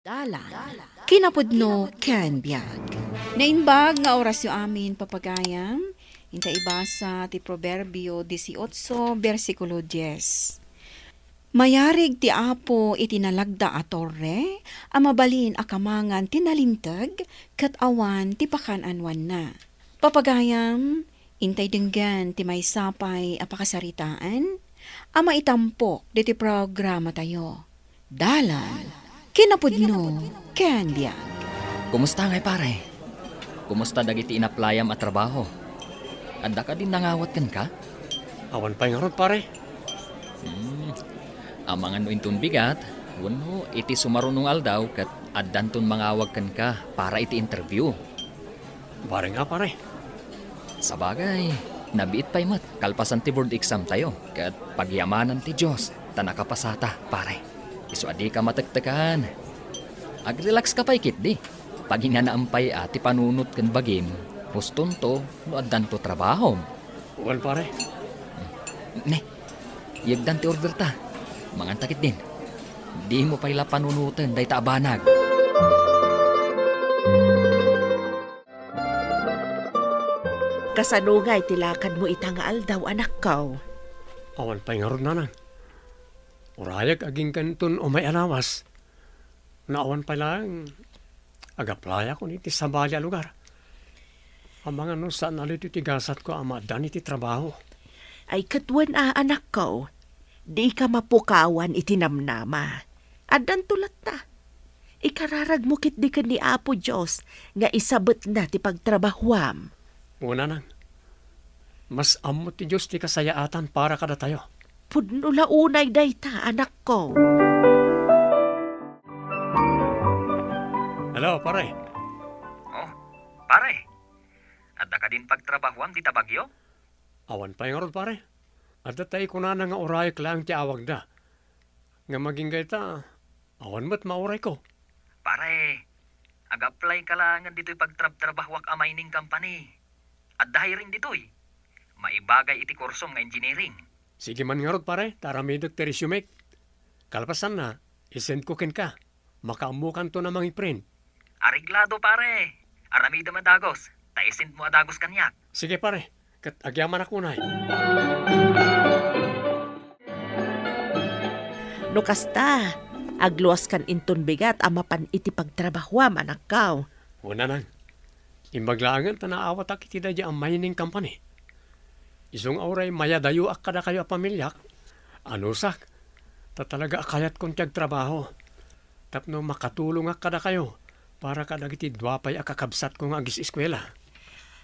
Dalan, kinapudno ken biag. Nainbag nga oras yu amin papagayam, inta ibasa ti Proverbio 18, versikulo 10. Mayarig ti Apo itinalagda a torre, amabalin a kamangan tinalintag, kat awan ti pakananwan na. Papagayam, intay denggan ti may sapay a pakasaritaan, ama itampok diti programa tayo. Dalan, kinapudno, ken biag. Kumusta ngay pare? Kumusta dagiti inaplayam at trabaho? Anda ka din nangawat kan ka? Awan pa nga ron, pare. Amangan no intun bigat, wano iti sumarunong aldaw kat addanton mangawag kan ka para iti interview. Pare nga, pare. Sabagay, nabiit pa'y mat, kalpasan ti board exam tayo, kat pagyamanan ti Diyos, tanakapasata, pare. Iso adi ka matagtakan. Ag-relax ka pa'y kit di. Pag hinanaampay ti panunot kan bagim, huston to, no addan to trabaho. Awan, pare. Ne, yagdan ti order ta. Mangantakit din. Di mo pa'y panunutan day taabanag. Kasanungay tilakan mo itangaal daw anak ko. Awan pa nga ron, nanang. Urayag aging kanton o may alawas. Naawan pa lang, agaplaya ko niti sa balya lugar. Ang mga no saan nalit itigasat ko ama dan iti trabaho. Ay katwan anak ko. Di ka mapukawan itinamnama. Adan tulat ta. Ikararag mo kit di ka ni Apo Diyos nga isabot na ti pagtrabahuam. Una nang, mas amot ti Diyos ti kasayaatan para kada tayo. Pudno launay day ta anak ko. Hello, pare. Oh, pare. Adda ka din pagtrabahuam di tabagyo? Awan pa nga ron, pare. At tayo ko na nga urayag lang ti awag da. Nga maging gayta, awan mo't mauray ko. Pare, ag-apply ka lang dito'y pagtrabahwak a mining company. At dahil rin dito'y, maibagay iti kursom nga engineering. Sige man nga ron, pare. Taramidok ti resume. Kalpasan na, isend ko ken ka. Makaamukan to na mga print. Ariglado pare, aramida madagos, taisend mo adagos kanyak. Sige, pare. Kat agyaman ako na. No kasta, agluwas kan inton bigat amapan iti pagtrabahuam anak ko. Una nang. Imbaglaangan tanaawat ak iti dadya ang mining company. Isong auray mayadayo ak kada kayo a pamilyak. Anusak, talaga akayat kong tiyag trabaho. Tapno makatulong ak kada kayo para kadagiti dwapay akakabsat kong agis eskwela.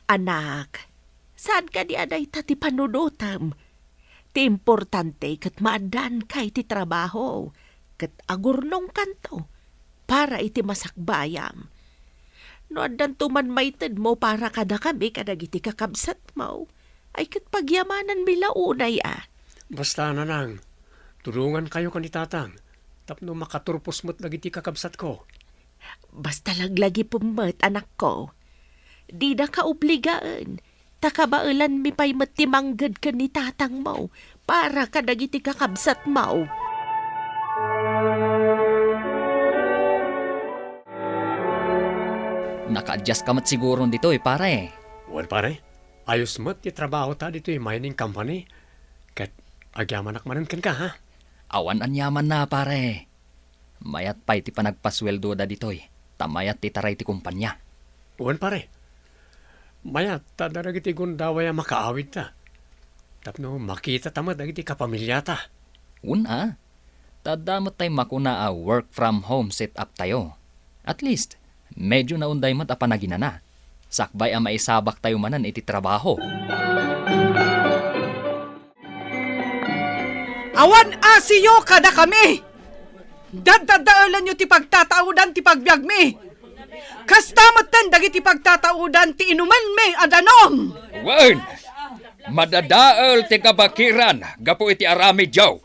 Anak, saan ka di aday tati panunutam? Ti importante kat maadan kay ti trabaho. Kat agurnong kanto para iti masakbayam. No adan tuman maited mo para kada kami kadagiti kakabsat mo. Ay kat pagyamanan bila unay Basta na nang, tulungan kayo kanitatang. Tapno makaturpos mo't dagiti kakabsat ko. Basta laglagi pumat anak ko. Di na kaobligaan. Takabailan mi pa'y matimanggad ka ni tatang mo para kadagiti kakabsat mo. Naka-adjust ka mat siguro dito pare. Well, pare, ayos mo't ti trabaho ta dito yung mining company. Kat agyaman akmanan ken ka, ha? Awan anyaman na pare. Mayat pa'y ti panagpasweldo da dito'y. Tamayat ti taray ti kumpanya. Well, pare, maya, tadaragiti gundawaya makaawid ta. Tapno makita tamad dagiti kapamilya ta. Una, tadamot tayo makuna a work from home setup tayo. At least, medyo naunday mat a panaginana. Sakbay a maisabak tayo manan iti trabaho. Awan asiyo kada kami! Dadadaalan nyo ti pagtataudan ti pagbiag mi! Kastamatan dagiti pagtataudan ti inuman mi adanom! Wan! Madadaal ti kabakiran gapo iti arami jaw.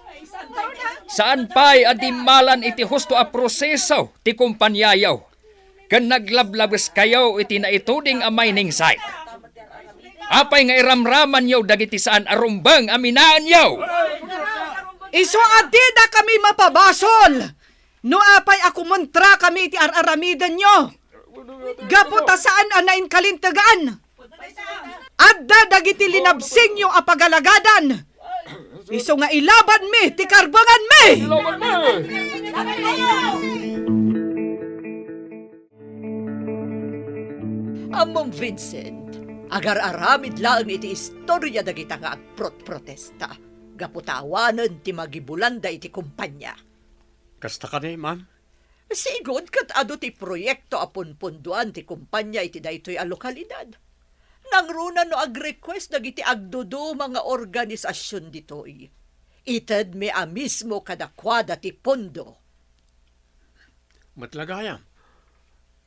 Saan pa'y adimalan iti husto a proseso ti kumpanyayaw. Kan naglablabas kayo iti naituding a mining site. Apay nga iramraman yaw dagiti saan arumbang aminaan yaw. Iso adida kami mapabasol! No apay ako montra kami iti araramidan nyo. Gaputa saan anain kalintagaan. Adda dagiti linabsing yung apagalagadan. Iso nga ilaban mi, ti karbangan mi! Among Vincent, agar-aramid lang iti istorya dagita nga agprot-protesta. Gaputawanan ti magibulanda iti kumpanya. Kasta ka ni, ma'am? Sigod kat ado ti proyekto apon punduan ti kumpanya iti daytoy a lokalidad. Nangruna no ag-request dagiti agdudo mga organisasyon ditoy. Ited mi a mismo kadakwada ti pondo. Matlagayam.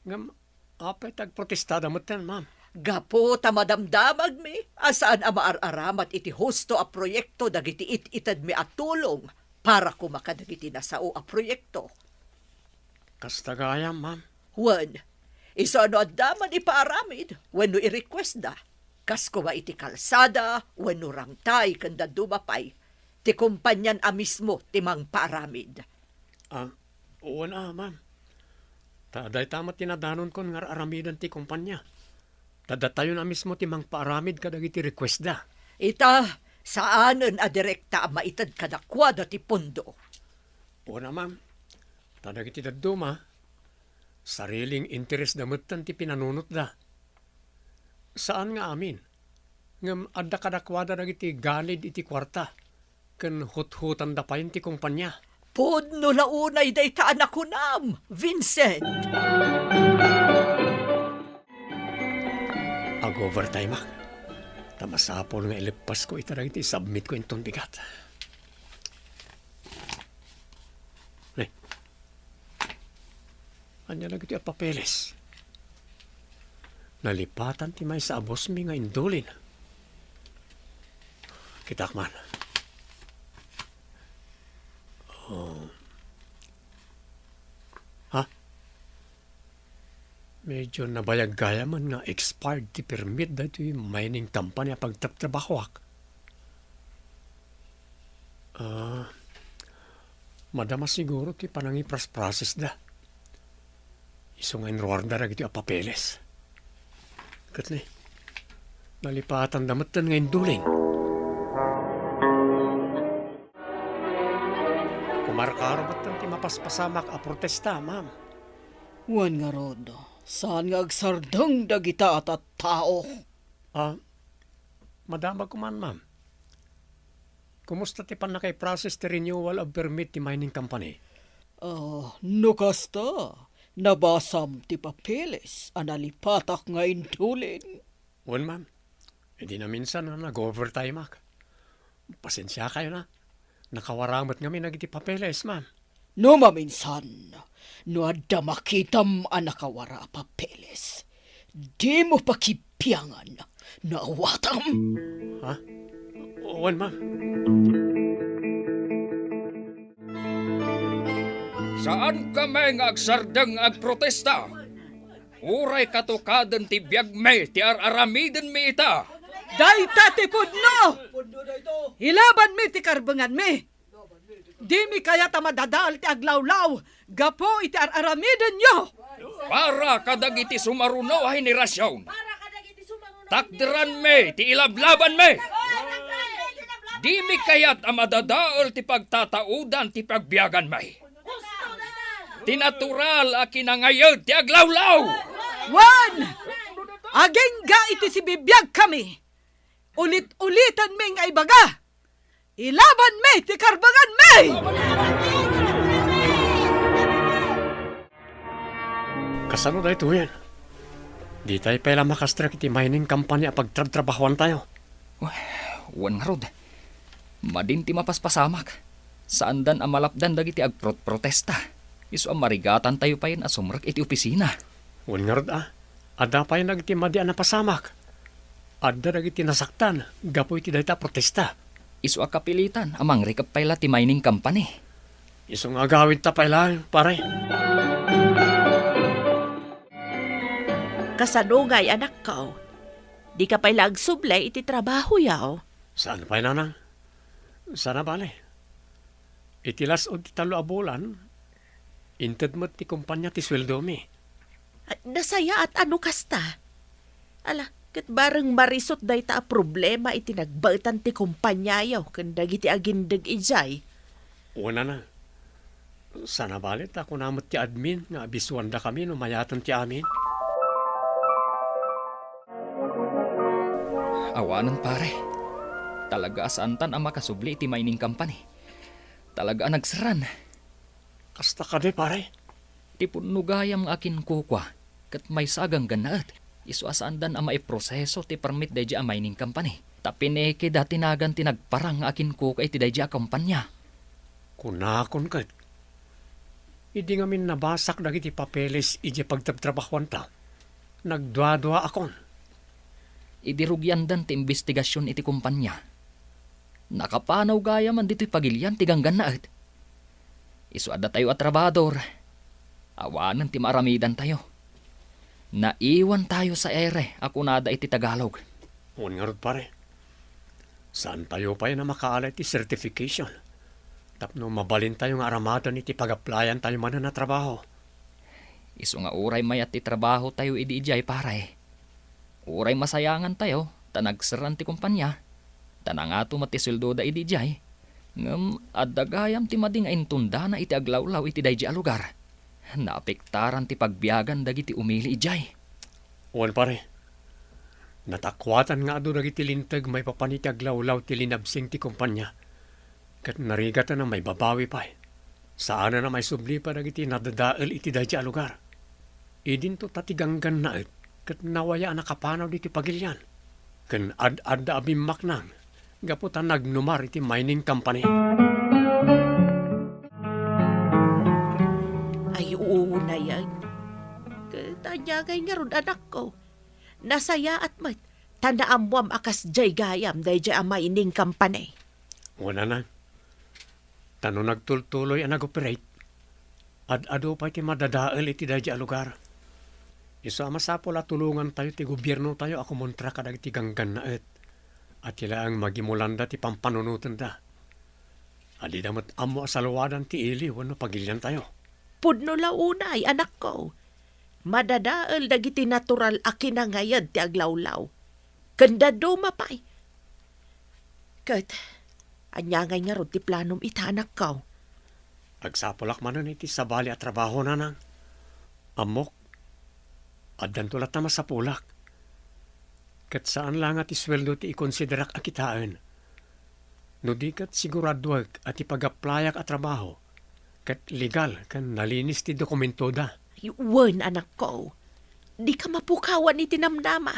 Ngam, apay tagprotestada mo ten, ma'am. Gapo ta madamdamag mi, asaan a maararamat iti husto a proyekto dagiti it-ited mi at tulong para kumakadagiti nasao a proyekto. Kasta gayam, ma'am. Wan, iso ano adaman ipaaramid, wano i-request da. Kas kuma iti kalsada, wano rangtay kanda dumapay, ti kumpanyan a mismo ti mang paaramid. Oo na, ma'am. Taday tama tinadanon kon nga aramidan ti kumpanya. Tadatayo na mismo ti mang paaramid kadagiti request da. Ita, saanen a direkta a maitad kadakwada ti pondo. Oo na, ma'am. Tadagiti daduma, sariling interes damutan ti pinanunot da. Saan nga amin? Ngam adda kadakwada dagiti galid iti kwarta. Ken hut-hutan da payin ti kumpanya. Podno launay daytaan ako nam, Vincent. Ag-overtime ak. Tamasapol nga ilipas ko ita dagiti submit ko intong bigat. Ne. Anya lagi ti papeles. Nalipatan ti may sa abos mi nga indulin. Kitakman. Oh. Ha? Medyo nabayag-gaya man nga expired ti permit dahito yung mining company a pagtrabahoak. Madama siguro ti panangipras process da. Iso nga inruarda na gito a papeles. Katli, nalipatan damatan nga induling. Kumarkarabatan ti mapaspasamak a protesta, ma'am. Wan nga rod, saan nga agsardang dagita at tao? Madama ko man, ma'am. Kumusta ti panakay-process ti renewal of permit ti mining company? No kasta, nabasam ti papeles, analipatak nga intulin. Wan, ma'am. Hindi na minsan na nag-overtime ak. Pasensya kayo na. Nakawaramat nga nagiti papeles, ma'am. No maminsan, no adda makitam anakawara papeles. Di mo pakipiangan na awatam. Ha? Wan, ma'am. Saan kami nga agsardeng agprotesta? Uray katukadan ti biyagme, ti araramiden mi ita. Dayta ti pudno! Hilaban mi ti karbangan mi. Di mi kaya ta madadal ti aglawlaw. Gapo iti araramiden nyo. Para kadagiti sumaruno a henerasyon. Takdiran mi, ti ilablaban mi. Di mi kayat a madadaol ti pagtataudan ti pagbiyagan mi. Tinatural a kinangayod ti aglawlaw. Wan! Agengga iti si bibiyag kami. Ulit-ulitan mi nga ibaga. Ilaban mi, ti karbangan mi! Kasano da ito yan? Di tayo pala makastrak iti mining company a pagtrabahuan tayo. Wan nga rod. Madinti mapaspasamak. Saan dan amalapdan dagiti agprotesta. Isu marigatan tayo pa yun asumrak iti opisina. Wan nga rod Ada pa yung nagtimadi na pasamak. Ada nagiti nasaktan. Gapo iti dayta protesta. Isu kapilitan amang rikap pala ti mining company. Iso nga gawin ta pala, pare. Kasanungay anak ko. Di ka pala agsublay iti trabaho yaw. Saan pa nanang? Sana bale. Itilas o ti talo abulan. Inted mo ti kumpanya ti sweldo mi. Nasaya at ano kasta? Ala, kat bareng marisot day ta a problema iti nagbaitan ti kumpanyayaw kanda giti agindag ijay. Una na. Sana balit ako namot ti admin nga abiswanda kami no mayatan ti amin. Awanan pare. Talaga asantan ang makasubli iti mining company. Talaga nagsaran. Kasta ka de pare. Ti punugayam nga akin kukwa. Kat may sagang ganaat. Isu asandan ang maiproseso ti permit dahi ang mining company. Tapineke dati nagan tinagparang nga akin kukwa iti dahi a kampanya. Kunakon kat. Idi nga min nabasak dagiti papeles iji pagtabtrabahuan ta. Nagdwa-dwa akon. Idirugyandan ti investigasyon iti kumpanya. Nakapanaw gaya man dito'y pagilyan ti ganggannaat. Isuada tayo at trabador. Awanan ti maramidan tayo. Naiwan tayo sa ere, ako nada iti Tagalog. Huwag nga rod pare. Saan tayo pa na makaalay ti certification? Tapno mabalin tayo nga aramadan iti pag-applyan tayo man na trabaho. Isu nga uray mayat ti trabaho tayo idi ijay pare. Uray masayangan tayo, tanagsaran ti kumpanya. Tanangato matisildo da idi ijay. Ngam adagayam ti mading aintunda na iti aglawlaw iti daydi a lugar. Naapektaran ti pagbiyagan dagiti umili ijay. Huwag pare. Natakwatan nga ado dagiti lintag may papaniti aglawlaw ti linabsing ti kumpanya. Kat narigatan na may babawi pa. Saan na may subli pa dagiti nadadaal iti daydi a lugar. Idin to tatiganggan na kat nawaya nakapanaw diti pagilyan. Kan ad-ad abimak nang. Gaputan nagnumar iti mining company. Ay, oo na yan. Tanyagay nga ron anak ko. Nasaya at mat. Tandaamuam akas jay gayam day jay amay ining kampane. Wala na. Tano nagtultuloy ang nag-operate. Ad-ado pa iti madadaal iti daydi a lugar. Isama sa pula tulungan tayo ti gobyerno tayo ako montra kadag ti ganggan na at tila ang magimulanda ti pampanunutan da. Adi damat amo asalwadan ti ili wano pagilyan tayo. Pudno launay, anak ko. Madadaal dagiti natural akinangayad ti aglawlaw. Kanda dumapay. Kat, anyangay nga ron ti planom ita anak ko. Agsapulak manan iti sabali at trabaho na nang. Amok. Addan tulat na masapulak. Kat saan lang at isweldo ti ikonsiderak akitaan. No di kat siguraduag at ipag-applyak at trabaho. Kat legal kan nalinis ti dokumento da. Iwan, anak ko. Di ka mapukawan iti namnama.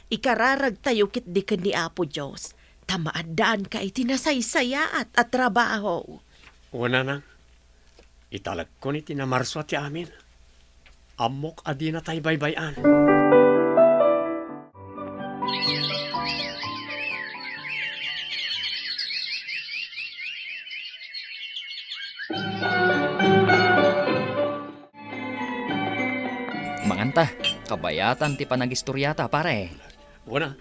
Ikararag tayo kit di ka ni Apo Diyos. Tamaadaan ka iti nasaysayaat at trabaho. Una nang. Italag ko ni tinamarso ti amin. Amok adi na tayo baybayan. Manganta, kabayatan ti panagistoryata pare. Una,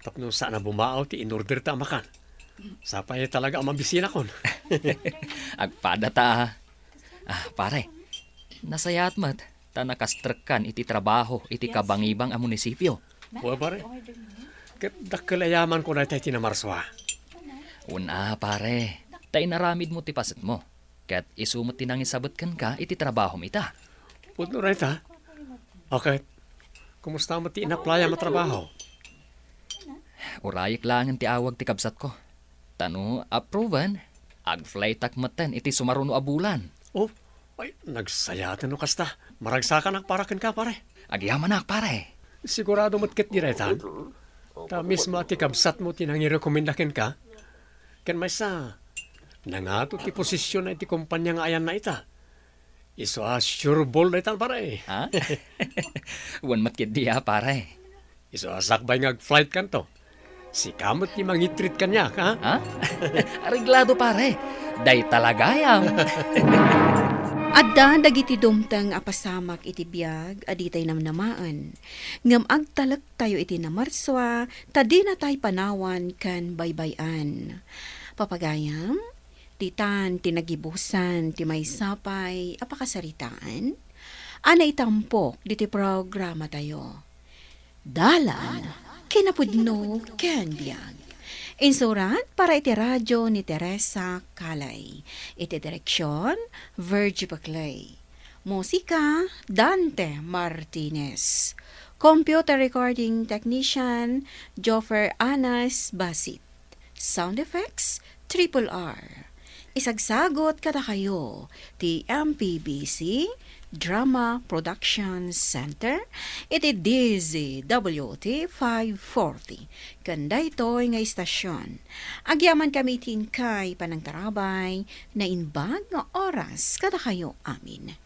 tapno sana bumaaw ti in-order ta amakan. Sapay talaga ang mabisina kon. Agpada ta. Pare, nasayat mat, tanakastrkan iti trabaho iti kabangibang a munisipyo. Uwa pare, kat dakalayaman ko na tayo tinamarswa. Una pare, tay naramid mo ti paset mo. Kat isumot tinangisabot kan ka iti trabaho ita. Pudno right ha? Okay. Kumusta mo ti inaplaya mo trabaho? Urayik lang ti awag ti kabsat ko. Tano approvan, agfly takmatan iti sumaruno a bulan. Oh, ay, nagsayatan no kasta. Maragsakan ak parakan ka pare. Agyaman ak pare. Sigurado mo't diretan. Ta mismo ti kabsat mo tinangirekomendakin ka. Ken may sa nangato ti posisyon na iti kumpanya nga ayan na ita. Iso sure ball na itan pare. Ha? Wan matkit diya pare. Iso sakbay ngag-flight kanto. Si kamot ni mangitrit kanya, ha? Ha? Areglado pare. Day talagayam. Adda dagiti dumtang apasamak iti biag aditay namnamaan. Ngam agtalak tayo iti namarswa, tadi na tay panawan kan baybayan. Papagayam, Ditan, tinagibusan, ti may sapay, apakasaritaan. Ana itampok, diti programa tayo. Dalan, kinapudno, ken biyag. Insurat para iti radyo ni Teresa Calay. Iti direksyon, Virgie Paclay. Musika, Dante Martinez. Computer recording technician, Joffer Anas Basit. Sound effects, Triple R. Isagsagot kada kayo, ti MPBC Drama Production Center, iti DZWT 540. Kanda ito'y nga istasyon. Agyaman kami tinkay panang tarabay, na inbag nga oras kada kayo amin.